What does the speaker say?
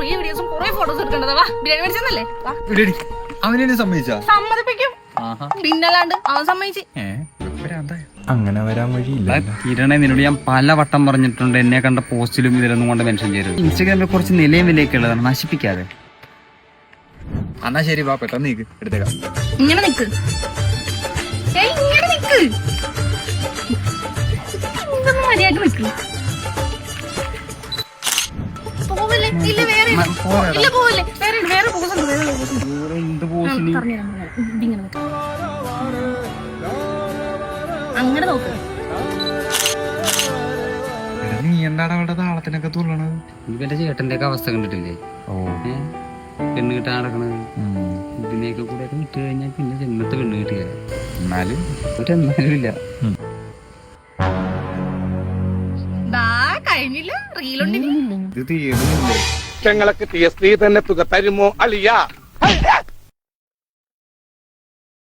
കൊറേ വീഡിയോസും കൊറേ ഫോട്ടോസ് എടുക്കേണ്ടതാ. വാ ബിരിയാണി മേടിച്ചെന്നല്ലേ, അവനെ സമ്മതിച്ചാ? സമ്മതിപ്പിക്കും പിന്നല്ലാണ്ട്. അവൻ സമ്മതിച്ച്. അങ്ങനെ വരാൻ വഴിയില്ല. കിരണേ, നിന്നോട് ഞാൻ പല വട്ടം പറഞ്ഞിട്ടുണ്ട് എന്നെ കണ്ട പോസ്റ്റിലും ഇതിലൊന്നും കൊണ്ട് മെൻഷൻ ചെയ്യരുത്. ഇൻസ്റ്റാഗ്രാമിൽ കുറച്ച് നിലയും വിലയൊക്കെ ഉള്ളതാണ്, നശിപ്പിക്കാതെ. എന്നാ ശരി, വാ പെട്ടെന്ന് നീക്ക്, എടുത്തേക്കാം. ഇങ്ങനെ നിക്ക്, ഇങ്ങനെ നിക്ക്, മര്യാദ നിക്ക്. പോവല്ലേ? ഇല്ല വേറെ ഇല്ല, പോവല്ലേ? വേറെ പോസ് ഉണ്ട്, വേറെ പോസ് ഉണ്ട്. എന്ത് പോസ്റ്റിന്? ഇതിങ്ങനെ നിക്ക്, അങ്ങനെ നോക്ക്. നീ എന്താടാ അവളുടെ താളത്തിനൊക്കെ തുള്ളണത്? ഇവന്റെ ചേട്ടന്റെ ഒക്കെ അവസ്ഥ കണ്ടിട്ടില്ലേ? പെണ്ണ് കിട്ടാൻ നടക്കണത്. ഇതിനെയൊക്കെ കൂടെ വിട്ട് കഴിഞ്ഞാൽ പിന്നെ ജന്മത്തെ പെണ്ണ് കിട്ടിയ എന്നാലും ഒരെന്നാലും ഇല്ല. കഴിഞ്ഞില്ല, റീലുണ്ടെങ്കിൽ ഇത് തീർന്നില്ലേ? ഞങ്ങളൊക്കെ സ്ത്രീ തന്നെ തുക തരുമോ അളിയാ?